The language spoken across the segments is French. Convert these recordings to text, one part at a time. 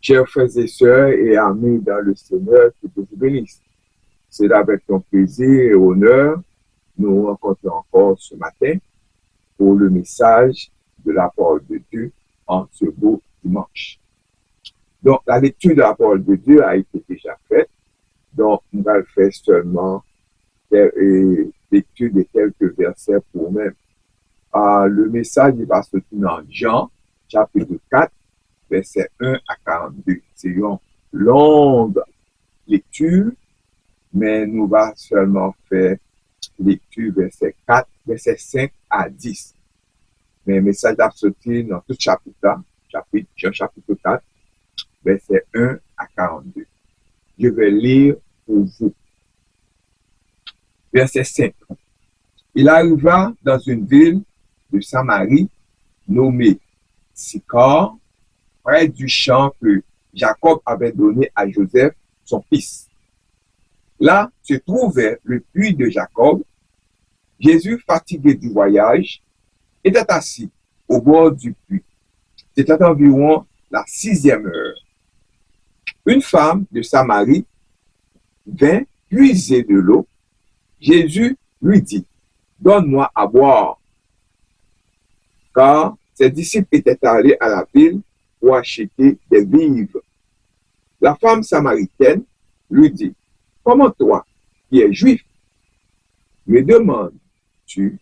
Chers frères et sœurs et amis dans le Seigneur, que Dieu vous bénisse. C'est avec ton plaisir et honneur nous nous rencontrons encore ce matin pour le message de la parole de Dieu en ce beau dimanche. Donc, la lecture de la parole de Dieu a été déjà faite, donc on va le faire seulement lecture de quelques versets pour même. Le message il va se trouver dans Jean, chapitre 4, verset 1 à 42. C'est une longue lecture, mais nous va seulement faire lecture verset 4, verset 5 à 10. Mais le message va sortir dans tout chapitre, Jean chapitre 4, verset 1 à 42. Je vais lire pour vous. Verset 5. Il arriva dans une ville de Samarie nommée Sychar, près du champ que Jacob avait donné à Joseph, son fils. Là se trouvait le puits de Jacob. Jésus, fatigué du voyage, était assis au bord du puits. C'était environ la 6e heure. Une femme de Samarie vint puiser de l'eau. Jésus lui dit, « Donne-moi à boire. » Car ses disciples étaient allés à la ville pour acheter des vivres. La femme samaritaine lui dit, « Comment toi, qui es juif, me demandes-tu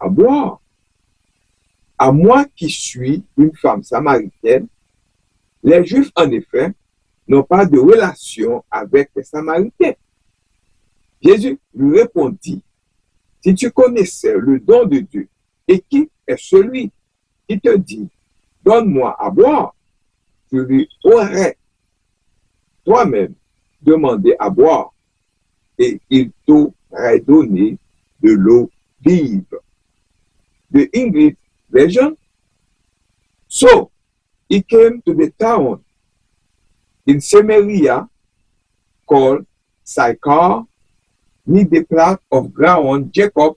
à boire? À moi qui suis une femme samaritaine, les Juifs, en effet, n'ont pas de relation avec les Samaritains. » Jésus lui répondit, « Si tu connaissais le don de Dieu, et qui est celui qui te dit, « Donne-moi à boire », tu lui aurais toi-même demandé à boire, et il t'aurait donné de l'eau vive. The English version. So he came to the town in Samaria called Sychar, near the plot of ground Jacob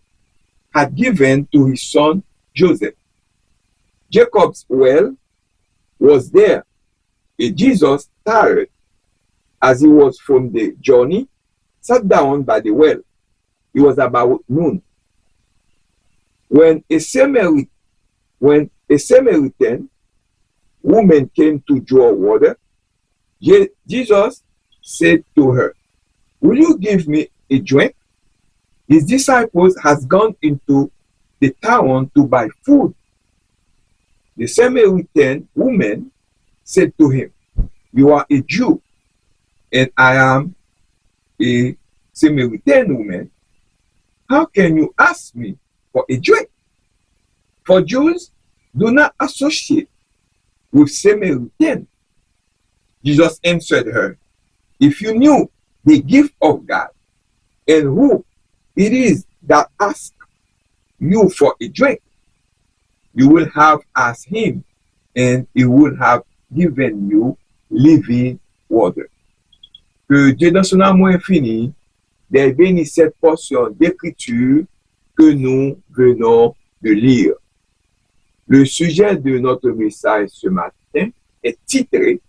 had given to his son Joseph. Jacob's well was there, and Jesus, tired as he was from the journey, sat down by the well. It was about noon. When a Samaritan woman came to draw water, Jesus said to her, "Will you give me a drink?" His disciples had gone into the town to buy food. The Samaritan woman said to him, "You are a Jew, and I am a Samaritan woman. How can you ask me for a drink?" For Jews do not associate with Samaritans. Jesus answered her, "If you knew the gift of God and who it is that asks you for a drink, you will have asked him, and he would have given you living water." Que Dieu dans son amour infini bénisse cette portion d'écriture que nous venons de lire. Le sujet de notre message ce matin est titré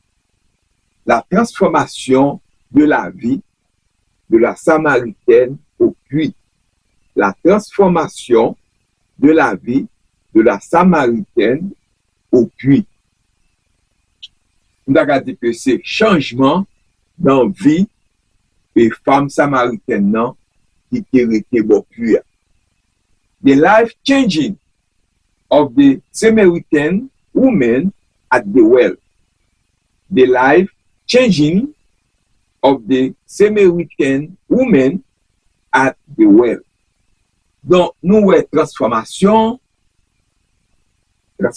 « La transformation de la vie de la Samaritaine au puits ». La transformation de la vie de la Samaritaine au puits. Nous avons dit que c'est changement dans la vie des femmes samaritaines qui étaient au puits. The life changing of the Samaritan woman at the well. The life changing of the Samaritan woman at the well. Donc, nous avons transformation, nous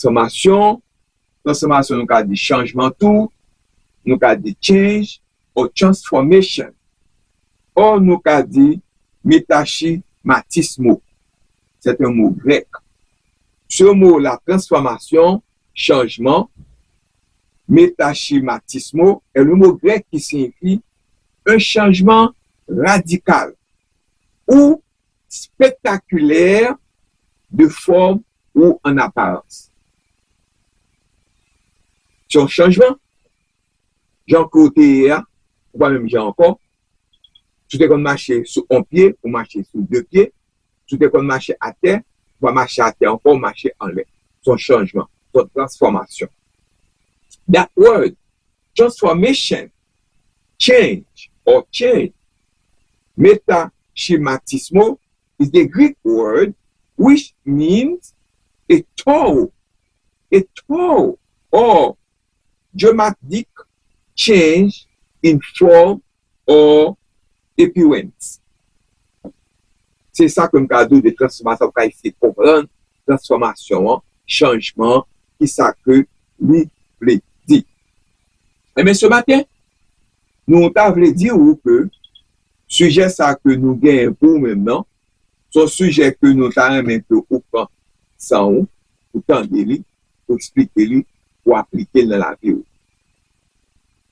avons dit changement tout, nous avons dit change or transformation, ou nous avons dit métachimatismo. C'est un mot grec. Ce mot, la transformation, changement, métachimatismo, est le mot grec qui signifie un changement radical ou spectaculaire de forme ou en apparence. C'est un changement Jean côté, ou pas même Jean encore, tu te qu'on marcher sur un pied, ou marcher sur deux pieds, tu te qu'on marcher à terre, ou pas marcher à terre encore, marcher en l'air. Son changement, son transformation. That word, transformation, change, or change, metaschematismo, is the Greek word which means a total, or dramatic change in form or appearance. C'est ça comme cadeau de transformation qu'on essaie de comprendre, transformation, changement, qui ça que lui voulait dire. Et bien ce matin, nous t'avons dit que sujet ça que nous gagnons pour maintenant, son sujet que nous avons un peu au camp sans ou, pour tendre lui, pour expliquer lui, pour appliquer dans la vie.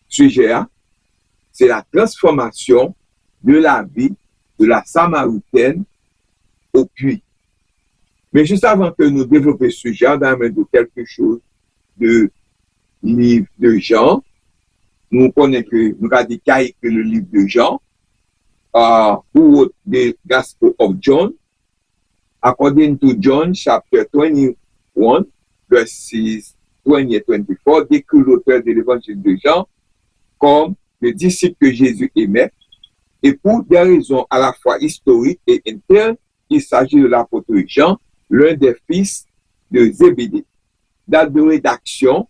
Sujet, c'est la transformation de la vie de la Samaritaine au puits. Mais juste avant que nous développions ce sujet, on va mettre quelque chose de livre de Jean. Nous connaissons que nous avons dit qu'il y a écrit le livre de Jean, who wrote the Gospel of John, according to John chapter 21, verses 20 et 24, décrit l'auteur de l'évangile de Jean comme le disciple que Jésus aimait, et pour des raisons à la fois historiques et internes, il s'agit de l'apôtre Jean, l'un des fils de Zébédée. Date de rédaction,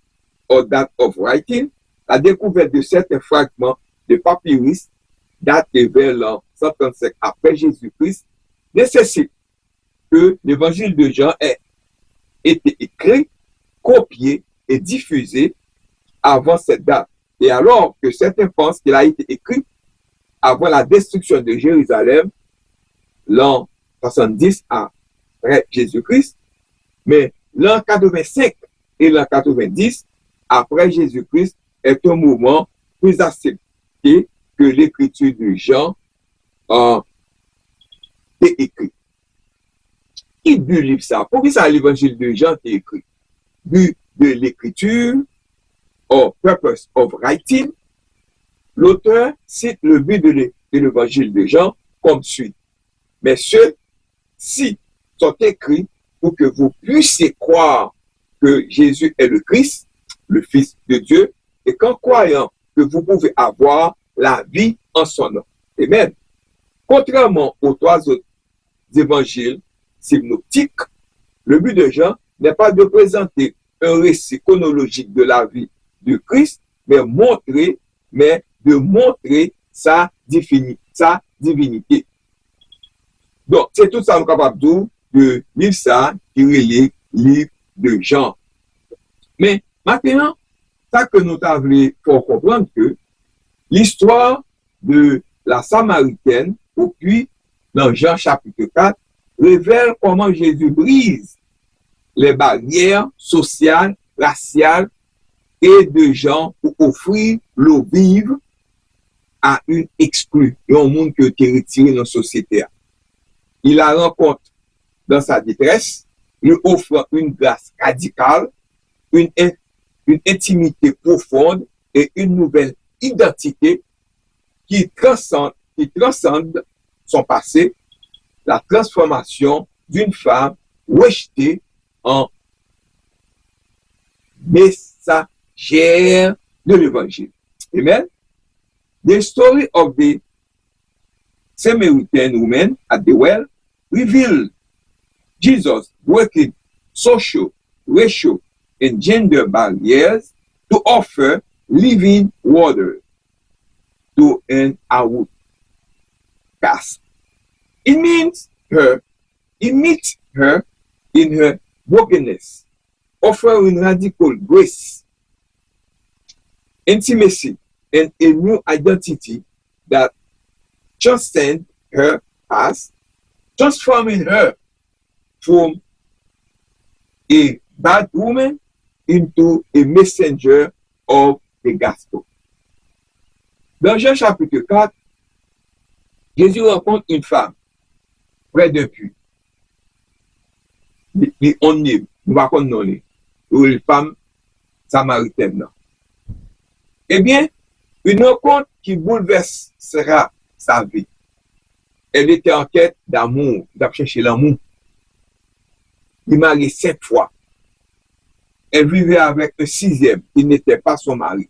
or date of writing, la découverte de certains fragments de papyrus datés vers l'an 135 après Jésus-Christ nécessite que l'évangile de Jean ait été écrit, copié et diffusé avant cette date. Et alors que certains pensent qu'il a été écrit avant la destruction de Jérusalem, l'an 70 après Jésus-Christ, mais l'an 85 et l'an 90 après Jésus-Christ est un moment plus accepté que l'écriture de Jean a été écrite. Qui du livre ça? Pourquoi ça l'évangile de Jean est écrit? But de l'écriture, or purpose of writing, l'auteur cite le but de l'évangile de Jean comme suit. Mais ceux-ci sont écrits pour que vous puissiez croire que Jésus est le Christ, le Fils de Dieu, et qu'en croyant que vous pouvez avoir la vie en son nom. Amen. Contrairement aux trois autres évangiles synoptiques, le but de Jean n'est pas de présenter un récit chronologique de la vie de Christ, mais de montrer sa divinité. Donc, c'est tout ça nous sommes capables de lire ça, qui est le livre de Jean. Mais maintenant, ça que nous avons pour comprendre que l'histoire de la Samaritaine, au puits, dans Jean chapitre 4, révèle comment Jésus brise les barrières sociales, raciales et de gens pour offrir l'eau vive à une exclue et au monde qui est retiré dans la société. Il la rencontre dans sa détresse, lui offre une grâce radicale, une intimité profonde et une nouvelle identité qui transcende son passé, la transformation d'une femme rejetée en messagère de l'évangile. Amen. The story of the Samaritan woman at the well revealed Jesus breaking social, racial, and gender barriers to offer living water to an outcast. It meets her in her brokenness, offer une radical grace, intimacy, and a new identity that transcends her past, transforming her from a bad woman into a messenger of the gospel. Dans Jean chapitre 4, Jésus rencontre une femme près d'un puits. On est, nous ne connaissons pas, une femme samaritaine. Eh bien, Une rencontre qui bouleversera sa vie. Elle était en quête d'amour, d'aller chercher l'amour. Il marié 5 fois. Elle vivait avec un 6e qui n'était pas son mari.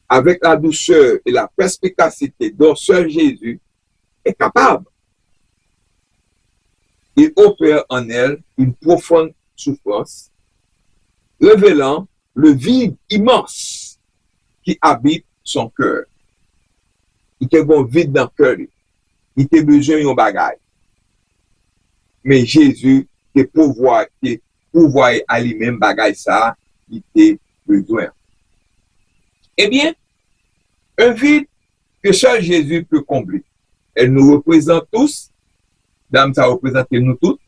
Avec la douceur et la perspicacité dont seul Jésus est capable. Il opère en elle une profonde souffrance, révélant le vide immense qui habite son cœur. Il était bon vide dans le cœur. Il était besoin d'un bagage. Mais Jésus te pouvoir à lui-même bagage ça, il était besoin. Eh bien, un vide que seul Jésus peut combler. Elle nous représente tous. Dame, ça représente nous tous.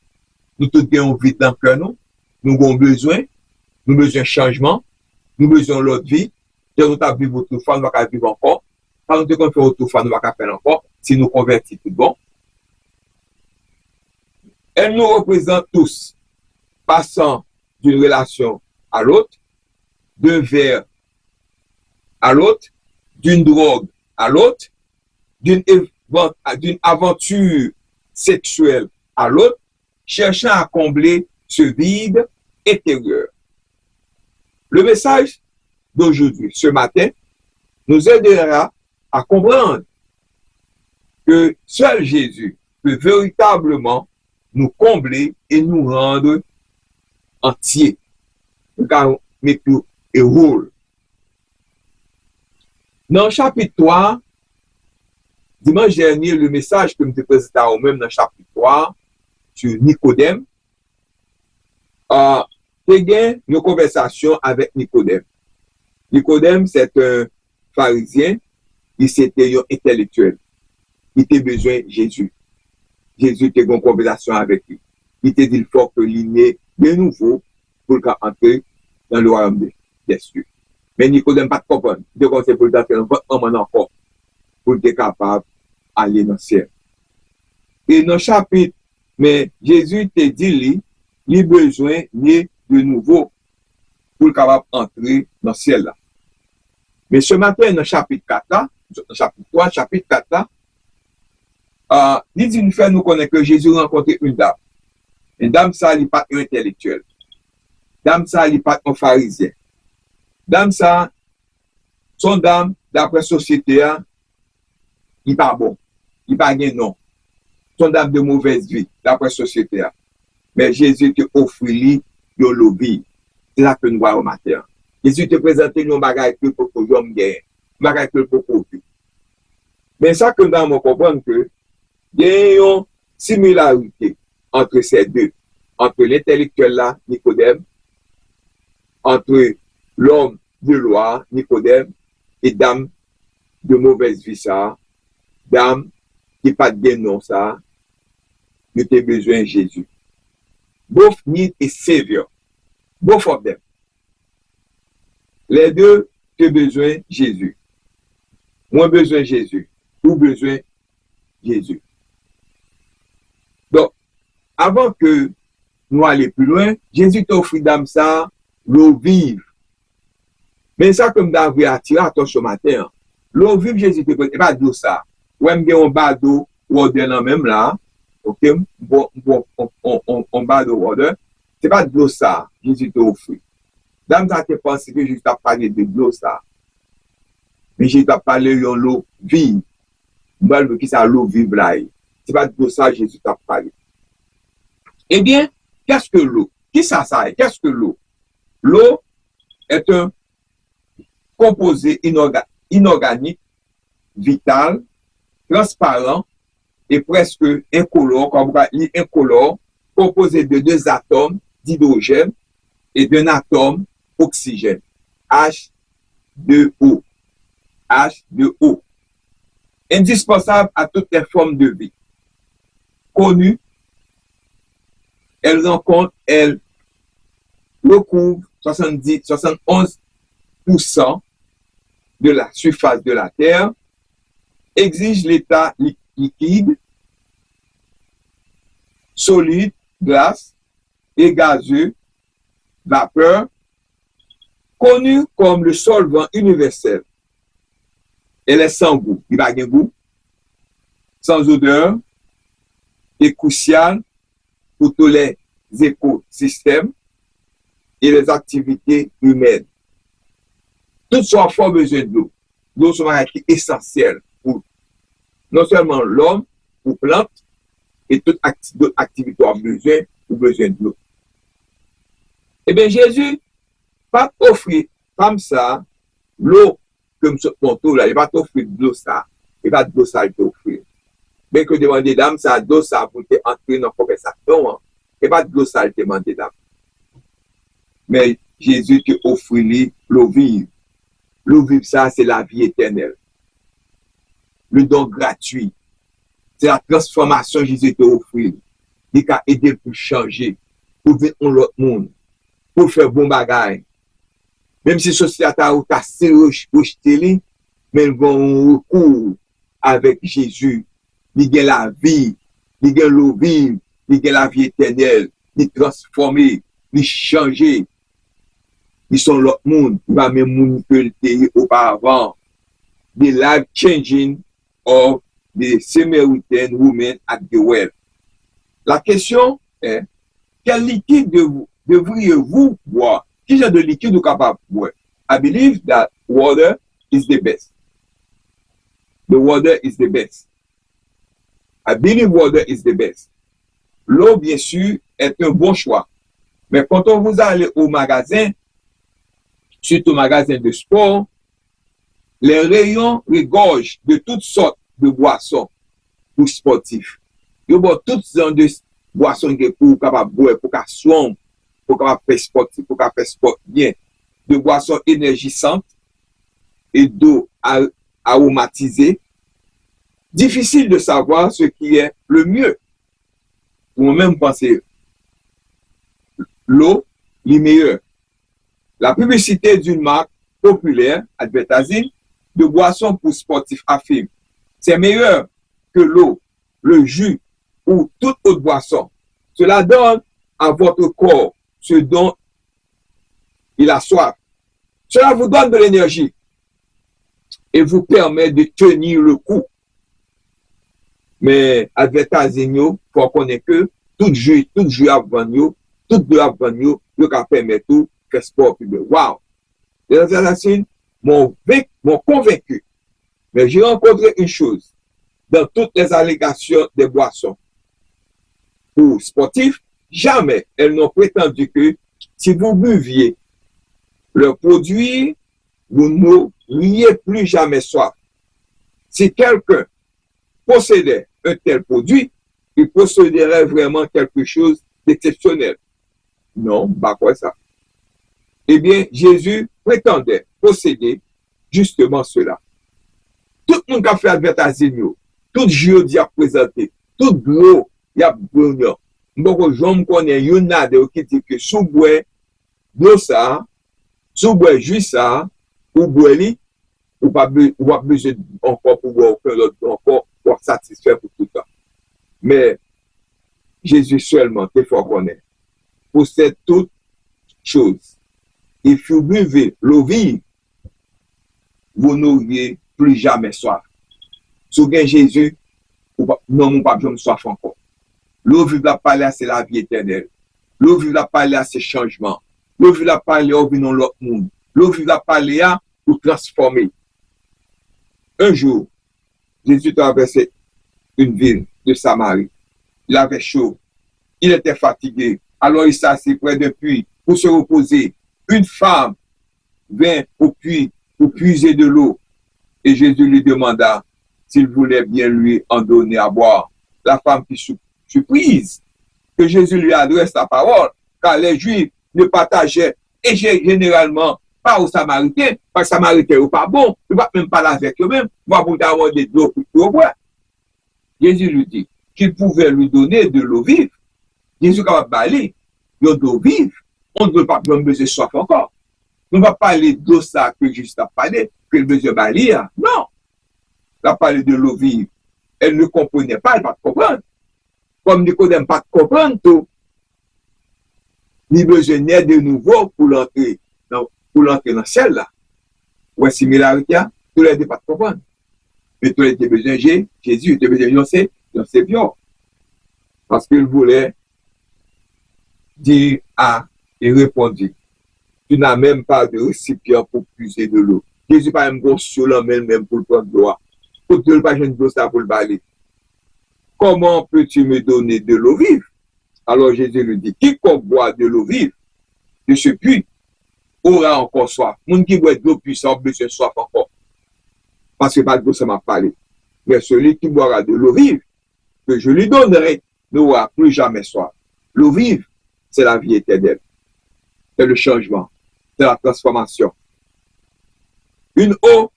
Nous tous avons un vide dans le cœur, nous avons besoin de changement, nous avons besoin de l'autre vie. Si nous avons vécu autrefois, nous allons vivre encore. Quand nous avons fait autrefois, nous allons faire encore. Si nous convertissons tout bon. Elle nous représente tous, passant d'une relation à l'autre, d'un verre à l'autre, d'une drogue à l'autre, d'une aventure sexuelle à l'autre, cherchant à combler ce vide intérieur. Le message d'aujourd'hui, ce matin, nous aidera à comprendre que seul Jésus peut véritablement nous combler et nous rendre entiers. Car mais tout est rôle. Dans le chapitre 3, dimanche dernier, le message que je me présenté au même dans le chapitre 3 sur Nicodème, j'ai eu une conversation avec Nicodème. Nicodème, c'est un pharisien, il était un intellectuel. Il avait besoin de Jésus. Jésus était en conversation avec lui. Il était dit fort que l'île de nouveau pour entrer dans le royaume des cieux. Mais Nicodème n'a pas de comprendre. Il était pour le faire un moment encore pour être capable d'aller dans le ciel. Et dans le chapitre, mais Jésus te dit, il a besoin de nouveau pour être capable d'entrer dans le ciel. Là. Mais ce matin, dans le chapitre 4, là, chapitre 3, chapitre 4, là, il dit nous fait nous connaître que Jésus rencontré une dame. Une dame, ça, il n'est pas un intellectuel. Dame, ça, il n'est pas un pharisien. Dame, ça, son dame, d'après la société, il n'est pas bon. Il n'est pas bien, non. Son dame de mauvaise vie, d'après la société. Mais Jésus te offre lui de l'eau vie. C'est là que nous voyons au matin. Jésus te présente un bagage que pour que l'homme gagne. Un bagage que pour que mais ça que nous devons comprendre que il y a une similarité entre ces deux, entre l'intellectuel là, Nicodème, entre l'homme de loi, Nicodème, et dame de mauvaise vie ça, dame qui n'a pas de bien non ça, qui a besoin de Jésus. Both need a savior. Both of them. Les deux ont besoin de Jésus. Moi besoin de Jésus. Ou besoin de Jésus. Donc, avant que nous allions plus loin, Jésus t'offre d'âme ça, l'eau vive. Mais ça, comme nous avons attiré attention ce matin, l'eau vive, Jésus te prête, et pas d'eau ça. Ou même un bas d'eau, ou dans même là, ok, on bas d'eau, c'est pas de l'eau ça, Jésus t'offre. Dame ça te pense que Jésus t'a parlé de l'eau ça. Mais Jésus t'a parlé de l'eau vive. Moi, qui ça l'eau vive là. C'est pas de ça Jésus t'a parlé. Eh bien, qu'est-ce que l'eau? Qui ça est? Qu'est-ce que l'eau? L'eau est un composé inorganique, vital, transparent et presque incolore, composé de 2 atomes d'hydrogène et d'un atome oxygène, H2O. H2O. Indispensable à toutes les formes de vie. Connue, elle recouvre 71% de la surface de la Terre, exige l'état liquide, solide, glace et gazeux, vapeur, connu comme le solvant universel. Elle est sans goût, il va pas goût, sans odeur, et cruciale pour tous les écosystèmes et les activités humaines. Tout soit fort besoin de l'eau. L'eau est essentielle pour non seulement l'homme, pour plantes, et toute activité a besoin de l'eau. Eh bien, Jésus pas offrir comme ça l'eau comme ce ponto là, il va t'offrir de l'eau ça, il va de l'eau ça t'offrir. Mais que demander dame ça, de l'eau ça pour entrer dans la conversation, il va de l'eau ça te demander dame. Mais Jésus te offre l'eau vive. L'eau vive ça, c'est la vie éternelle. Le don gratuit. C'est la transformation que Jésus t'a offert. Il t'a aidé pour changer, pour vivre dans l'autre monde, pour faire bon bagage. Même si la société a assez rejeté, mais ils vont recours avec Jésus. Il y a la vie, il y a l'eau vive, il y a la vie éternelle, il transformer, il changer. Ils sont l'autre monde, il va même monde que auparavant. The life changing of the Samaritan woman at the well. La question est, quel liquide devriez-vous boire? Quel genre de liquide vous capable de boire? I believe that water is the best. The water is the best. I believe water is the best. L'eau, bien sûr, est un bon choix. Mais quand on vous allez au magasin, surtout au magasin de sport, les rayons regorgent de toutes sortes de boissons pour sportifs. Il y a toutes sortes de boissons pour capable boire, pour capable soigner, pour capable faire sportif, pour capable faire sport bien. De boissons énergisantes et d'eau aromatisée. Difficile de savoir ce qui est le mieux. Pour moi-même penser, l'eau, est meilleure. La publicité d'une marque populaire, advertising, de boissons pour sportifs affirme, c'est meilleur que l'eau, le jus ou toute autre boisson. Cela donne à votre corps ce dont il a soif. Cela vous donne de l'énergie et vous permet de tenir le coup. Mais advertising, il faut connaître que tout jus avant nous, tout de avant nous, il permet tout faire sport public. Wow! Les advertising m'ont convaincu. Mais j'ai rencontré une chose dans toutes les allégations des boissons. Pour sportifs, jamais elles n'ont prétendu que si vous buviez leurs produits, vous n'auriez plus jamais soif. Si quelqu'un possédait un tel produit, il posséderait vraiment quelque chose d'exceptionnel. Non, pas quoi ça. Eh bien, Jésus prétendait posséder justement cela. Tout le monde a fait advertising, tout jeu a présenté, tout l'eau y a brûlé. Donc, je connais une qui dit que sous bois de ça, sous bois juste ça, ou boire ou pas besoin encore pour boire aucun autre encore pour satisfaire pour tout ça. Mais Jésus seulement, il faut connaître, possède toutes choses. If you buvez l'eau vive, vous n'auriez plus jamais soif. Si Jésus, non, mon pas besoin de soif encore. L'eau vive la parler, c'est la vie éternelle. L'eau vive la parler, c'est changement. L'eau vive la parler, au venant l'autre monde. L'eau vive la parler, pour transformer. Un jour, Jésus traversait une ville de Samarie. Il avait chaud. Il était fatigué. Alors il s'assit près d'un puits pour se reposer. Une femme vint au puits pour puiser de l'eau. Et Jésus lui demanda s'il voulait bien lui en donner à boire. La femme qui surprise que Jésus lui adresse la parole, car les Juifs ne partageaient et généralement pas aux Samaritains, parce que les Samaritains sont pas bons, ils ne vont même parler avec eux-mêmes, ils vont vous demander de l'eau pour boire. Jésus lui dit qu'il pouvait lui donner de l'eau vive. Jésus va parler de l'eau vive. On ne veut pas besoin de soif encore. On ne va pas parler d'eau ça que juste à parler, que le besoin de balayer. Non. Elle a parlé de l'eau vive. Elle ne comprenait pas, elle ne va pas comprendre. Comme Nicodème ne pas comprendre tout, il besoin de nouveau pour l'entrer dans le ciel là. Ou est similarité, tous les deux pas comprendre. Mais toi, il était besoin de Jésus, il était besoin de non, c'est bien. Parce qu'il voulait dire à et répondre. Tu n'as même pas de récipient pour puiser de l'eau. Jésus pas même gros sur même pour le prendre de l'eau. Pour que le pas de l'eau, ça pour le balayer. Comment peux-tu me donner de l'eau vive? Alors Jésus lui dit, quiconque boit de l'eau vive de ce puits aura encore soif. Moun qui boit de l'eau puissante, besoin de soif encore. Parce que pas de l'eau, ça m'a parlé. Mais celui qui boira de l'eau vive, que je lui donnerai, n'aura plus jamais soif. L'eau vive, c'est la vie éternelle. C'est le changement. C'est la transformation. Une eau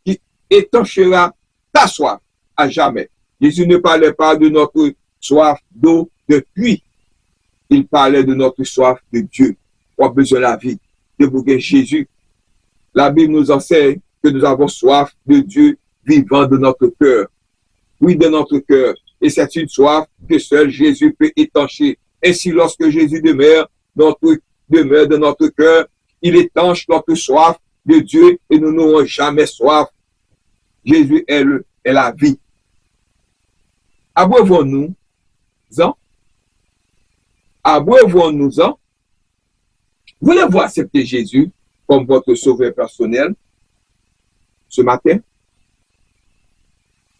qui étanchera ta soif à jamais. Jésus ne parlait pas de notre soif d'eau de puits. Il parlait de notre soif de Dieu. On a besoin de la vie. De vous Jésus. La Bible nous enseigne que nous avons soif de Dieu vivant de notre cœur. Oui, de notre cœur. Et c'est une soif que seul Jésus peut étancher. Ainsi, lorsque Jésus demeure de notre cœur, il étanche notre soif de Dieu et nous n'aurons jamais soif. Jésus est la vie. Abreuvons-nous-en. Abreuvons-nous-en. Voulez-vous accepter Jésus comme votre sauveur personnel ce matin?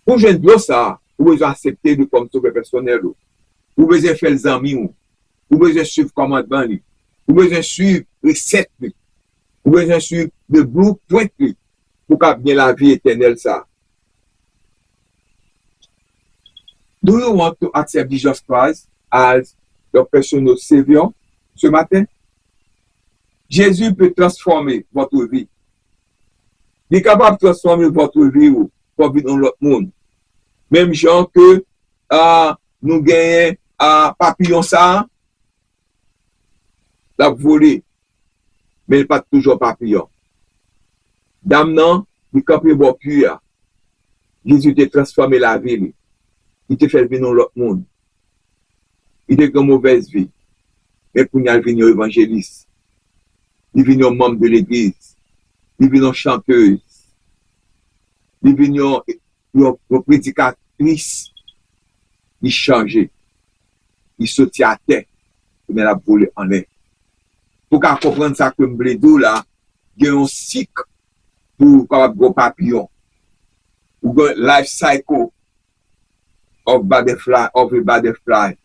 Pour jeune de ça, vous pouvez accepter de comme sauveur personnel. Vous pouvez faire les amis. Vous pouvez suivre le commandement. Vous pouvez suivre les recettes. Vous pouvez suivre le blueprint pour qu'il bien la vie éternelle. Ça. Do you want to accept Jesus Christ as your personal Savior ce matin? Jésus peut transformer votre vie. Il est capable de transformer votre vie pour vivre dans l'autre monde. Même genre que nous gagnons papillon ça, la volée, mais pas toujours papillon. Dame non, il campe bon pur. Jésus t'a transformé la vie. Il t'a fait vivre dans l'autre monde. Il t'a une mauvaise vie. Mais pour nous venir évangéliste. Il vient membre de l'église. Il vient chanteuse. Il vient prédicatrice. Il change. Il saute à terre. Il met la boule en l'air. Pour qu'on comprenne ça que m'bledou là, il y a un cycle pour un papillon. Ou un life cycle of a butterfly.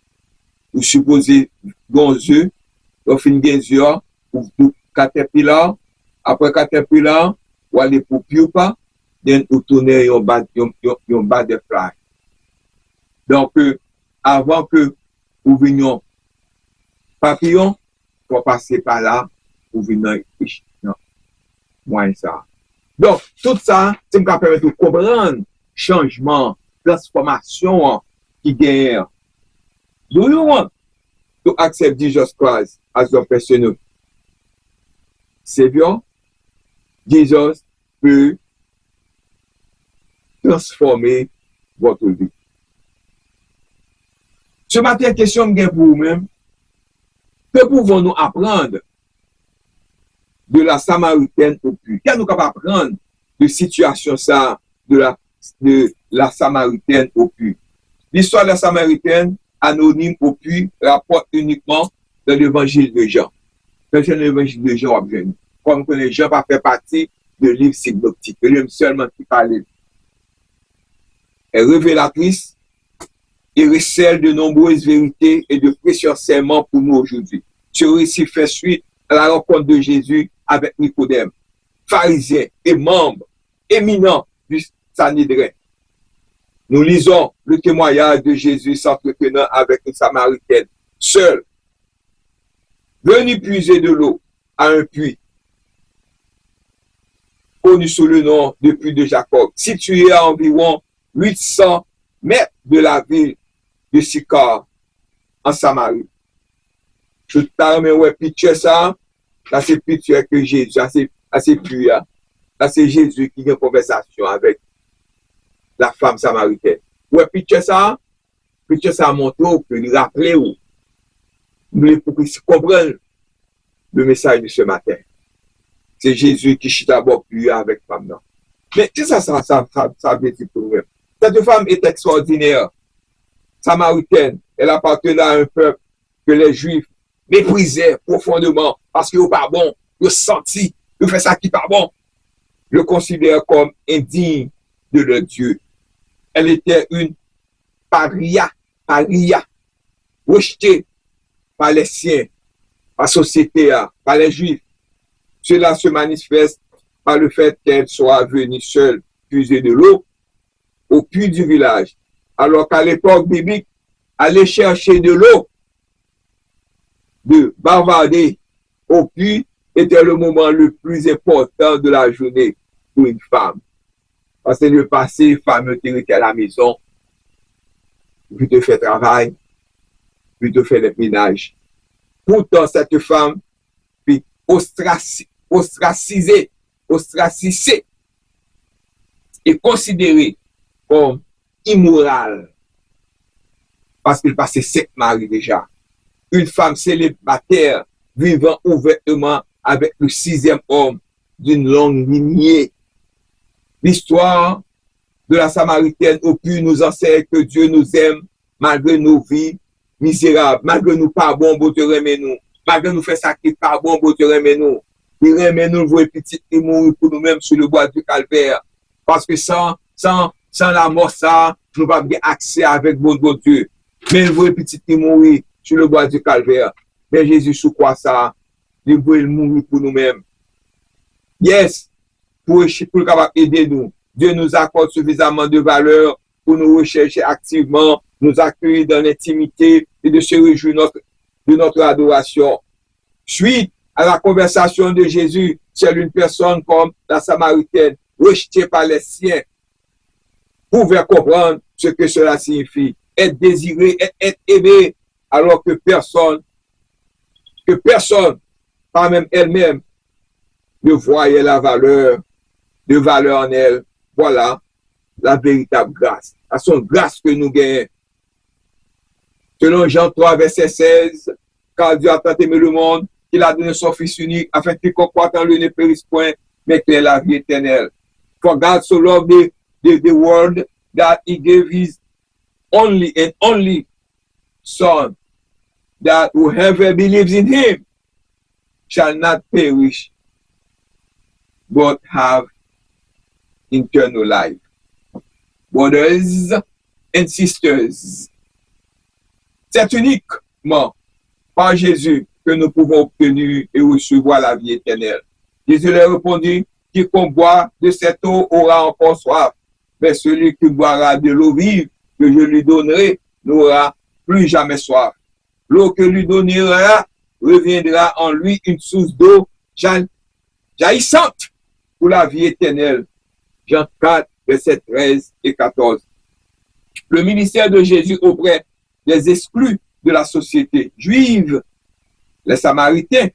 Ou supposez gon œuf, ou fin gen œuf, ou caterpillar, après caterpillar, ou aller pour pupa, then ou tourner yon butterfly. Donc, avant que vous veniez papillon, pour passer par là, vous venez non, moins ça. Donc, tout ça, c'est me permet de comprendre changement, transformation qui gagne. Do you want to accept Jesus Christ as your personal Savior? Jesus peut transformer votre vie. Ce matin, question pour vous-même. Que pouvons-nous apprendre de la Samaritaine au puits? Qu'est-ce que nous pouvons apprendre de situation ça, de la Samaritaine au puits? L'histoire de la Samaritaine, anonyme au puits, rapporte uniquement dans l'évangile de Jean. Dans l'évangile de Jean, comme que les gens ne fait partie de livre synoptique. Il y a seulement qui parle. Elle est révélatrice et recèle de nombreuses vérités et de précieux serments pour nous aujourd'hui. Ce récit fait suite à la rencontre de Jésus avec Nicodème, pharisien et membre éminent du Sanhédrin. Nous lisons le témoignage de Jésus s'entretenant avec une Samaritaine, seule, venue puiser de l'eau à un puits, connu sous le nom de puits de Jacob, situé à environ 800 mètres de la ville de Sychar, en Samarie. Tout à l'heure, ouais, picture ça, là c'est picture que Jésus, là c'est puits, là c'est Jésus qui a une conversation avec la femme samaritaine. Ouais, picture ça montre que lui rappeler ou pour qu'ils comprennent le message de ce matin. C'est Jésus qui chita à bord puits avec femme. Mais qu'est-ce que ça veut dire pour nous? Cette femme est extraordinaire, samaritaine. Elle appartenait à un peuple que les Juifs méprisaient profondément parce qu'ils n'ont pas bon, ils ont senti, ils ont fait ça qui n'est pas bon. Le considèrent comme indigne de leur Dieu. Elle était une paria, rejetée par les siens, par la société, par les Juifs. Cela se manifeste par le fait qu'elle soit venue seule puiser de l'eau au puits du village. Alors qu'à l'époque biblique, aller chercher de l'eau, de bavarder au puits, était le moment le plus important de la journée pour une femme. Parce que le passé, femme était à la maison, puis de faire travail, puis de faire le ménage. Pourtant, cette femme fut ostracisée et considérée comme immorale. Parce qu'il passait 7 maris déjà. Une femme célibataire vivant ouvertement avec le 6e homme d'une longue lignée. L'histoire de la Samaritaine au puits nous enseigne que Dieu nous aime malgré nos vies misérables, malgré nous pas bon, beau te remet nous, malgré nous fait ça qui pas bon, beau te remet nous. Il remet nous le petit et mourir pour nous-mêmes sur le bois du calvaire. Parce que sans la mort, ça, nous n'avons pas accès avec bon Dieu. Mais il voit petit et mourir sur le bois du calvaire. Mais Jésus, sous quoi ça? Il veut mourir pour nous-mêmes. Yes, pour capable aider nous. Dieu nous accorde suffisamment de valeur pour nous rechercher activement, nous accueillir dans l'intimité et de se réjouir de notre adoration. Suite à la conversation de Jésus, seule une personne comme la Samaritaine, rejetée par les siens, pouvait comprendre ce que cela signifie. Être désiré, être aimé, alors que personne, pas même elle-même, ne voyait la valeur en elle. Voilà la véritable grâce. À son grâce que nous gagnons. Selon Jean 3, verset 16, car Dieu a tant aimé le monde qu'il a donné son Fils unique, afin que quiconque croit en lui ne périsse point, mais qu'il ait la vie éternelle. For God so loved the world that he gave his only Son, that whoever believes in him shall not perish, but have eternal life. Brothers and sisters, c'est uniquement par Jésus que nous pouvons obtenir et recevoir la vie éternelle. Jésus leur répondit, quiconque boit de cette eau aura encore soif, mais celui qui boira de l'eau vive que je lui donnerai n'aura plus jamais soif. L'eau que lui donnera reviendra en lui une source d'eau jaillissante pour la vie éternelle. Jean 4, versets 13 et 14. Le ministère de Jésus auprès des exclus de la société juive, les Samaritains,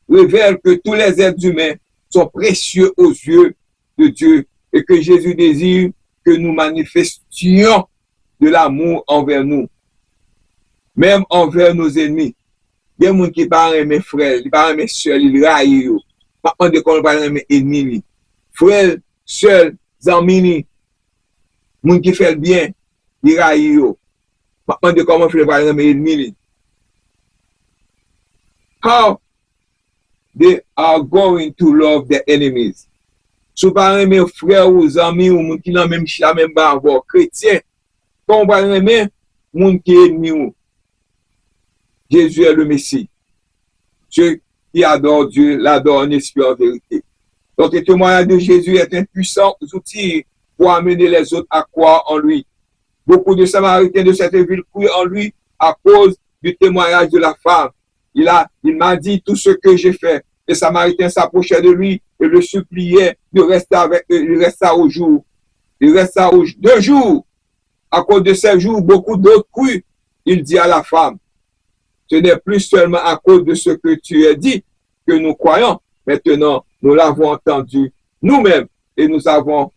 révèle que tous les êtres humains sont précieux aux yeux de Dieu et que Jésus désire que nous manifestions de l'amour envers nous, même envers nos ennemis. Il y a des gens qui parlent de mes frères, ils parlent de mes soeurs, ils raillent. Par contre, quand on parle de mes ennemis, frères, soeurs, amis, les gens qui font le bien, ils raillent. Par contre, comment on parle de mes ennemis. How they are going to love their enemies. Si vous parlez de mes frères ou amis ou gens qui n'ont même pas même barbe, chrétiens, quand on parle de mes gens qui est ennemi. Jésus est le Messie. Ceux qui adorent Dieu l'adorent en esprit en vérité. Donc, le témoignage de Jésus est un puissant outil pour amener les autres à croire en lui. Beaucoup de Samaritains de cette ville croient en lui à cause du témoignage de la femme. Il m'a dit tout ce que j'ai fait. Les Samaritains s'approchaient de lui et le suppliaient de rester avec eux. Il resta au jour. Il resta 2 jours. À cause de ces jours, beaucoup d'autres crurent. Il dit à la femme, ce n'est plus seulement à cause de ce que tu as dit que nous croyons. Maintenant, nous l'avons entendu nous-mêmes et nous savons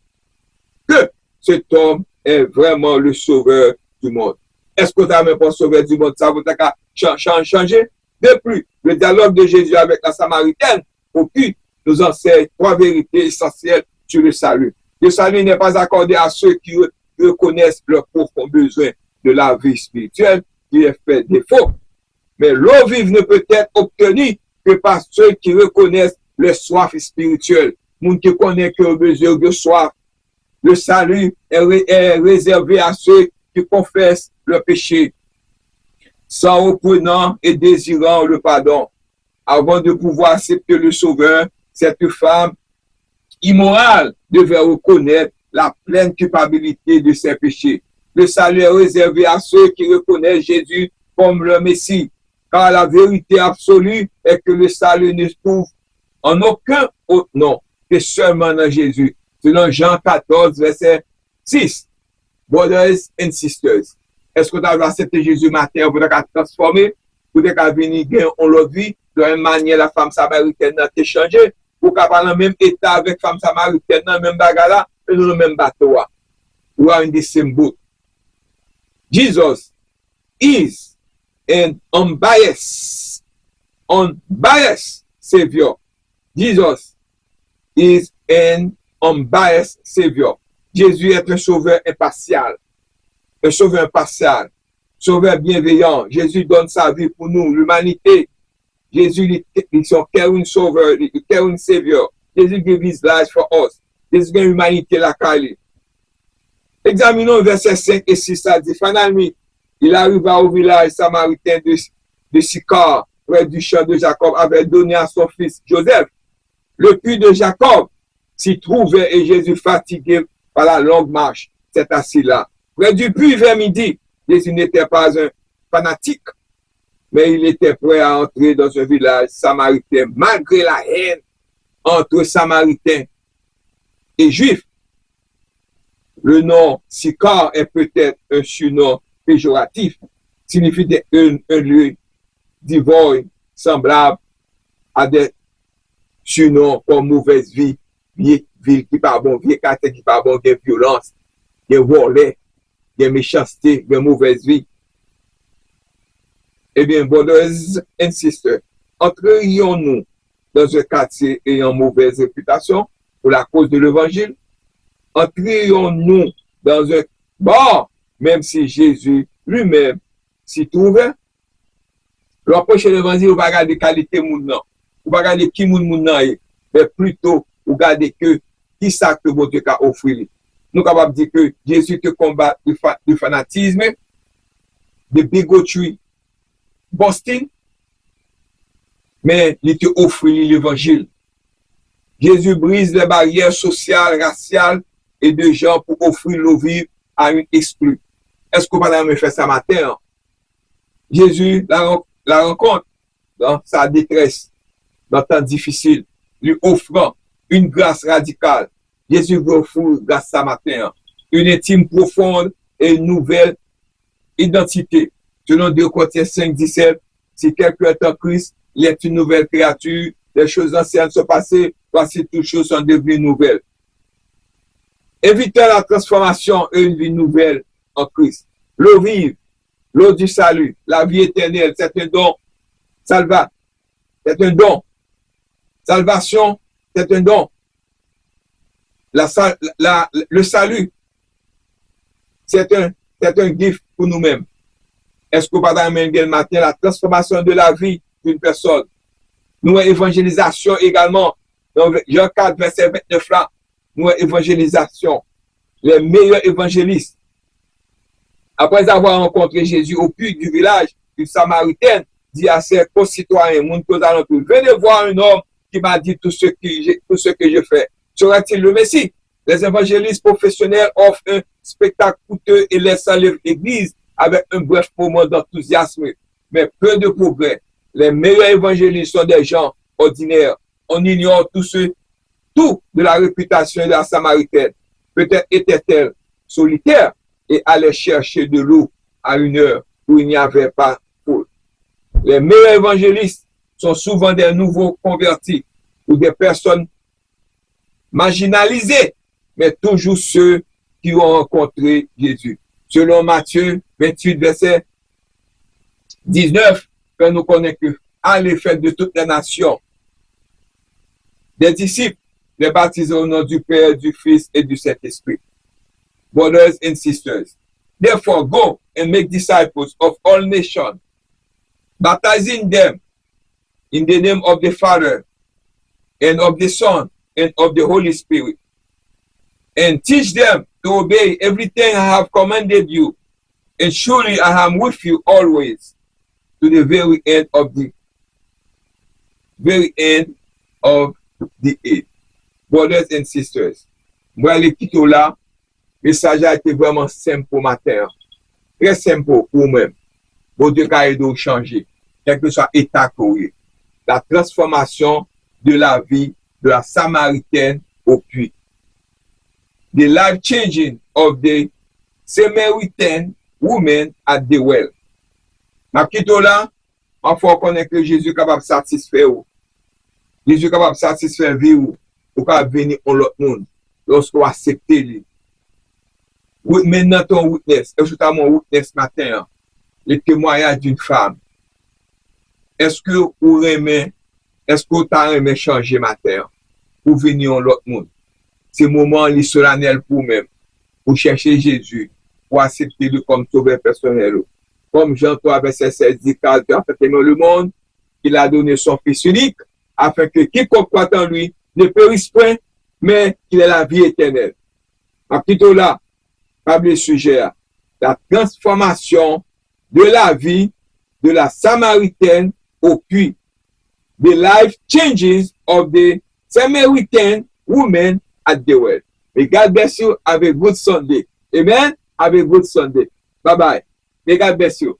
que cet homme est vraiment le sauveur du monde. Est-ce que tu as même pas sauveur du monde? Ça vous a changé? De plus, le dialogue de Jésus avec la Samaritaine, au puits, nous enseigne 3 vérités essentielles sur le salut. Le salut n'est pas accordé à ceux qui reconnaissent leurs profonds besoins de la vie spirituelle qui est fait défaut. Mais l'eau vive ne peut être obtenue que par ceux qui reconnaissent le soif spirituel. Moun qui connaît que le besoin de soif. Le salut est réservé à ceux qui confessent leur péché, sans reprenant et désirant le pardon. Avant de pouvoir accepter le Sauveur, cette femme immorale devait reconnaître la pleine culpabilité de ses péchés. Le salut est réservé à ceux qui reconnaissent Jésus comme le Messie, car la vérité absolue est que le salut ne se trouve en aucun autre nom que seulement dans Jésus. Selon Jean 14, verset 6. Brothers and sisters, est-ce que tu as accepté Jésus matin pour te transformer, pour te venir gagner en l'autre vie, de la même manière la femme samaritaine a été changée, pour qu'elle parle dans le même état avec la femme samaritaine, dans le même bagala, et dans le même bateau. Ou in the same boat. Jesus is an unbiased Savior. Jesus is an unbiased Savior. Jésus est un sauveur impartial. Un sauveur impartial. Sauveur bienveillant. Jésus donne sa vie pour nous, l'humanité. Jésus is a caring sauveur, a caring Savior. Jésus give his life for us. Jésus gagne l'humanité la Kali. Examinons versets 5 et 6, ça dit, finalement, il arriva au village samaritain de Sychar, près du champ de Jacob, avait donné à son fils Joseph. Le puits de Jacob s'y trouvait et Jésus, fatigué par la longue marche, s'est assis là. Près du puits vers midi, Jésus n'était pas un fanatique, mais il était prêt à entrer dans un village samaritain, malgré la haine entre Samaritains et Juifs. Le nom Sychar est peut-être un surnom péjoratif, signifie un lieu d'ivoire semblable à des surnoms comme mauvaise vie, ville qui pas bon, vieux quartier qui pas bon, des violences, des volets, des méchancetés, des mauvaises vie. Eh bien, brothers and sisters, entrions-nous dans un quartier ayant mauvaise réputation pour la cause de l'évangile? Entrions-nous dans un bar, même si Jésus lui-même s'y trouvait? L'approche de l'évangile, vous ne regardez pas qualité moun nan, vous ne regardez qui moun nan, mais plutôt, vous regardez que qui ça que votre cas offre. Nous sommes capables de dire que Jésus te combat du fanatisme, de bigoterie, boasting, mais il te offre l'évangile. Jésus brise les barrières sociales, raciales et de genre pour offrir l'eau vive à un exclu. Est-ce que vous allez me faire ça matin? Jésus la rencontre dans sa détresse, dans temps difficile, lui offrant une grâce radicale. Jésus vous offre grâce ça matin, une intime profonde et une nouvelle identité. Selon 2 Corinthiens 5, 17, si quelqu'un est en Christ, il est une nouvelle créature, les choses anciennes sont passées, voici toutes choses sont devenues nouvelles. Évitez la transformation et une vie nouvelle en Christ. L'eau vive, l'eau du salut, la vie éternelle, c'est un don. Salva, c'est un don. Salvation, c'est un don. Le salut, c'est un gift pour nous-mêmes. Est-ce que pendant le matin, la transformation de la vie d'une personne, nous évangélisation également, dans Jean 4, verset 29 là, nous évangélisation, les meilleurs évangélistes. Après avoir rencontré Jésus au puits du village, une Samaritaine dit à ses concitoyens, mon aux alentours, venez voir un homme qui m'a dit tout ce que je fais. Sera-t-il le Messie? Les évangélistes professionnels offrent un spectacle coûteux et laissent l'église avec un bref moment d'enthousiasme, mais peu de progrès. Les meilleurs évangélistes sont des gens ordinaires. On ignore tout de la réputation de la Samaritaine. Peut-être était-elle solitaire et allait chercher de l'eau à une heure où il n'y avait pas foule. Les meilleurs évangélistes sont souvent des nouveaux convertis ou des personnes marginalisées, mais toujours ceux qui ont rencontré Jésus. Selon Matthieu 28, verset 19, que nous connaissons que à l'effet de toutes les nations, des disciples les baptisés au nom du Père, du Fils et du Saint-Esprit. Brothers and sisters, therefore go and make disciples of all nations, baptizing them in the name of the Father and of the Son and of the Holy Spirit, and teach them to obey everything I have commanded you. And surely I am with you always to the very end of the age. Brothers and sisters, moi l'équipe là, le message a été vraiment simple pour matin, très simple pour vous-même. Bon Dieu a aidé à changer, quel que soit l'état courir. La transformation de la vie de la Samaritaine au puits. The life changing of the Samaritan woman at the well. Ma quitte là, il faut connaître que Jésus est capable de satisfaire vous. Jésus est capable de satisfaire vous. Ou capable de venir en l'autre monde lorsque vous acceptez lui. Maintenant ton witness, est-ce que tu as mon witness matin? Le témoignage d'une femme. Est-ce que vous aimez, est-ce que vous avez aimé changer matin pour venir en l'autre monde? C'est moment solennel pour vous-même, pour chercher Jésus, pour accepter lui comme sauveur personnel. Comme Jean 3, verset 16 dit, car Dieu a fait aimer le monde, il a donné son Fils unique, afin que quiconque croit en lui ne périsse point, mais qu'il ait la vie éternelle. En plutôt là, pas le sujet, la transformation de la vie de la Samaritaine au puits. The life changes of the Samaritan woman at the well. May God bless you. Have a good Sunday. Amen. Have a good Sunday. Bye bye. May God bless you.